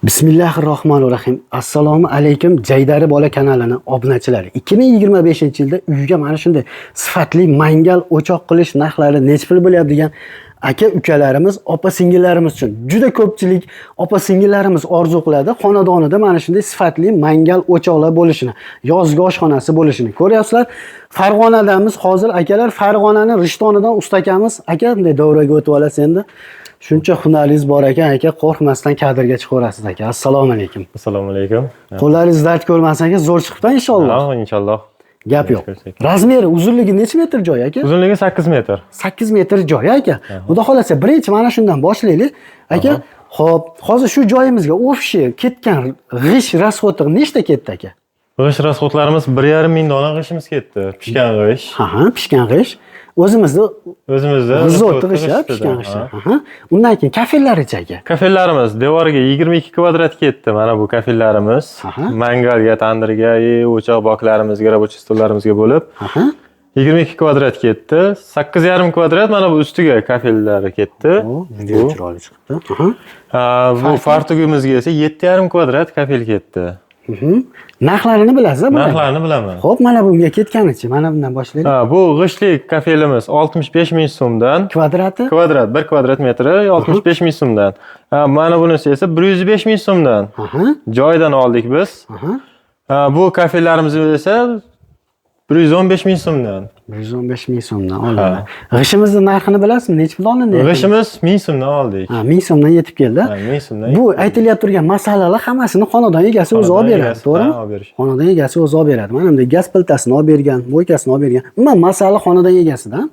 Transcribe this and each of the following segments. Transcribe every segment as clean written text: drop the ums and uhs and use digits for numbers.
Bismillahirrohmanirrohim. Assalomu alaykum Jaydari bola kanalining obunachilari. 2025-yilda uyga mana shunday sifatli mangal o'choq qilish narxlari necha pul bo'lyapti degan aka-ukalarimiz, opa-singillarimiz uchun juda ko'pchilik opa-singillarimiz orzu qiladi. Xonadonida mana shunday sifatli mangal o'choqlar bo'lishini, yozgi oshxonasi bo'lishini ko'ryapsizlar. Farg'onadamiz hozir akalar, Farg'onaning Rishtonidan ustakamiz aka bunday davraga o'tib olasiz endi. Shuncha hunaringiz bor ekan aka, qo'rqmasdan kadrga chiqaverasiz aka. Assalomu alaykum. Assalomu alaykum. Qo'llaringiz dard ko'rmasin aka, zo'r chiqibdi inshaalloh. Ha, inshaalloh. Gap yo'q. Razmeri, uzunligi necha metr joy aka? Uzunligi 8 metr. 8 metr joy aka. Xudo xolasa birinchi mana shundan boshlaylik. Aka, xo'p, hozir shu joyimizga o'fishi ketgan g'ish rasxoti nechta ketdi aka? G'ish rasxotlarimiz 1,5 ming dona g'ishimiz ketdi. Pishgan g'ish. Ha, pishgan g'ish. O'zimizda g'izoti g'ish, pishgan g'ish. Undan keyin kafellar-chi aka? Kafellarimiz devoriga 22 kvadrat ketdi. Mana bu kafellarimiz. Mangalga, tandirga, o'choq boklarimizga, rabochiy stollarimizga bo'lib 22 kvadrat ketdi. 8,5 kvadrat mana bu ustiga kafellari ketdi. Juda chiroyli chiqibdi. Bu fartugimizga esa 7,5 kvadrat kafel ketdi. Narxlarini bilasizmi? Narxlarini bilaman. Xo'p, mana bunga ketganichi, mana bundan boshlaylik. Bu g'ishlik kafelimiz 65 ming so'mdan. Kvadrati? Kvadrat, 1 kvadrat metri 65 ming so'mdan. Mana bunisi esa 105 ming so'mdan. Joydan oldik biz. Bu kafelarimiz esa 115 ming so'mdan. 115 ming so'mdan oldim. G'ishimizni narxini bilasizmi? Necha pul olindi? G'ishimiz 1000 so'mdan oldik. 1000 so'mdan yetib keldi. 1000 so'mdan. Bu aytilayotgan turgan masalalar hammasini xonadon egasi o'zi olib beradi, to'g'rimi? Xonadon egasi o'zi olib beradi. Mana bunday gaz plitasini olib bergan, bo'ykasini olib bergan. Umuman masala xonadon egasidan.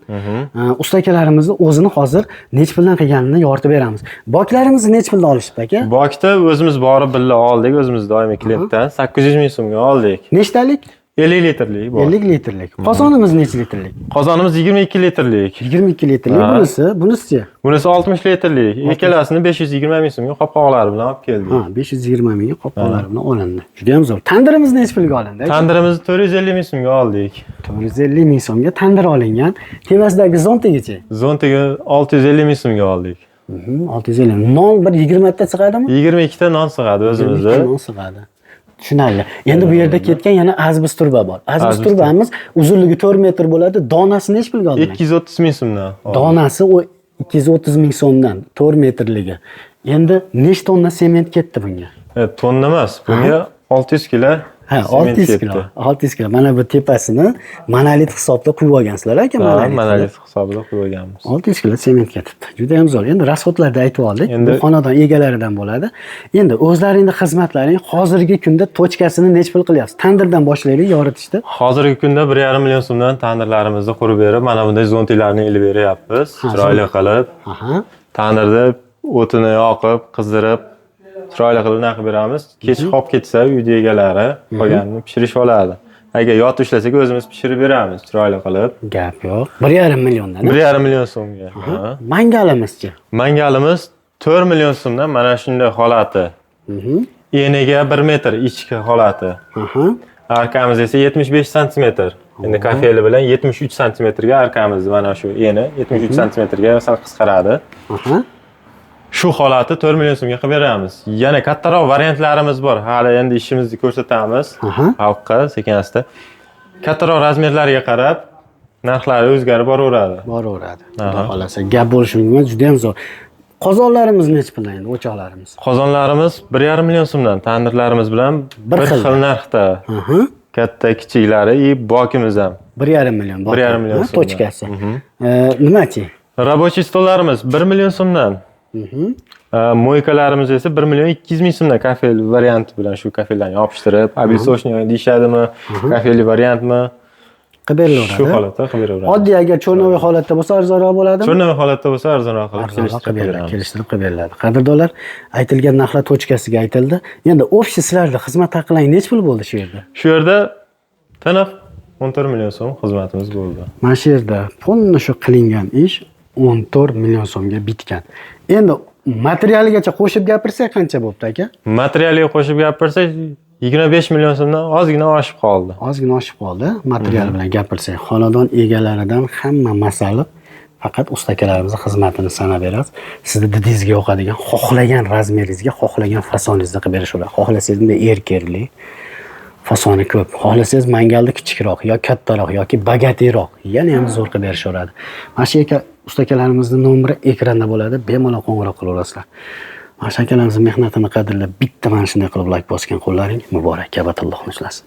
Ustakalarimizni o'zini hozir necha puldan qilganini yoritib beramiz. Boklarimizni necha puldan olishdi aka? Bokda o'zimiz borib billa oldik, o'zimiz doimiy klientdan 800 ming so'mga oldik. Nechtalik? 50 litrlik bor. 50 litrlik. Qozonimiz necha litrlik? Qozonimiz 22 litrlik. 22 litrlik bunisi-chi? Bunisi 60 litrlik. Ikkalasini 520 ming so'mga qopqoqlari bilan olib keldik. 520 mingga qopqoqlari bilan olindi. Juda ham zo'r. Tandirimiz necha pulga olindi? Tandirimizni 450 ming so'mga oldik. 450 ming so'mga tandir olingan. Tevasidagi zontigachi? Zontiga 650 ming so'mga oldik. 650. Non bir 20 ta sig'adimi? 22 ta non sig'adi o'zimizda. Non sig'adi. Tushunarli. Endi bu yerda ketgan yana azbis turba bor. Azbis turbamiz uzunligi 4 metr bo'ladi. Donasi necha pulga oldingiz? 230 ming so'mdan. Donasi 230 ming so'mdan 4 metrligi. Endi nechta tonna sement ketdi bunga? Tonna emas, bunga 600 kilo. 600 kilo. 600 kilo. Mana bu tepasini monolit hisobda quyib olgansizlar aka, monolit hisobida quyib olganmiz. 600 kilo sement ketibdi. Juda ham zo'r. Endi rasxotlarni aytib oldik. Bu xonadon egalaridan bo'ladi. Endi o'zlaringning xizmatlaring hozirgi kunda tochkasini necha pul qilyapsiz? Tandirdan boshlaylik yoritishda. Hozirgi kunda 1,5 million so'mdan tandirlarimizni qurib berib, mana bunday zontilarni ilib beryapmiz. Chiroyli qilib. Tandirda o'tini yoqib, qizdirib chiroyli qilib naqib beramiz. Kech qolib ketsa uyda egalari qolganini pishirish oladi. Agar yot ushlasak o'zimiz pishirib beramiz chiroyli qilib. Gap yo'q. 1,5 milliondan. 1,5 million so'mga. Mangalimizchi? Mangalimiz 4 million so'mdan mana shunday holati. Eniga 1 metr ichki holati. Arkamiz esa 75 sm. Endi kafeli bilan 73 sm ga arkamiz mana shu eni 73 sm ga sal qisqaradi. Shu holati 4 million so'mga qilib beramiz. Yana kattaroq variantlarimiz bor. Hali endi ishimizni ko'rsatamiz xalqqa sekin-asta. Kattaroq razmerlarga qarab narxlari o'zgarib boraveradi. Xudo xolasa gap bo'lishi mumkin, juda ham zo'r. Qozonlarimiz necha puldan endi o'choqlarimiz? Qozonlarimiz 1,5 million so'mdan, tandirlarimiz bilan bir xil narxda. Katta kichiklari bokimiz ham 1,5 million. 1,5 million so'm. Tochkasi. Nimachi? Rabochiy stollarimiz 1 million so'mdan. Moykalarimiz esa 1 million 200 ming so'mdan kafel varianti bilan shu kafellarni yopishtirib, abisochniy deyishadimi, kafeli variantmi? Qilib beraveradi. Shu holatda qilib beraveradi. Oddiy agar cho'rnoviy holatda bo'lsa arzonroq bo'ladimi? Cho'rnoviy holatda bo'lsa arzonroq qilib kelishtirib qilib beriladi. Qadrdonlar, aytilgan narxlar tochkasiga aytildi. Endi ofis sizlarda xizmat haqining necha pul bo'ldi shu yerda? Shu yerda taniq 14 million so'm xizmatimiz bo'ldi. Mana shu yerda pulni shu qilingan ish 14 million so'mga bitgan. Endi materialigacha qo'shib gapirsak qancha bo'pti aka? Materialiga qo'shib gapirsak 25 million so'mdan ozgina oshib qoldi. Ozgina oshib qoldi. Material bilan gapirsak, xonadon egalaridan hamma masala Faqat usta akalarimiz xizmatini sanab berasiz. Sizni didingizga yoqadigan, xohlagan razmeringizga, xohlagan fasoningizda qilib berishadi. Xohlasangiz bunday erkakli, fasoni ko'p. Xohlasangiz mangalda kichikroq yo kattaroq yoki bagatiyroq, yana ham zo'r qilib berishadi. Mana shu usta akalarimizning nomeri ekranda bo'ladi. Bemalol qo'ng'iroq qilaverasizlar. Mana shu akalarimizning mehnatini qadrlab, bitta mana shunday qilib like bosgan qo'llaring muborak, kabatilloh ishlasin.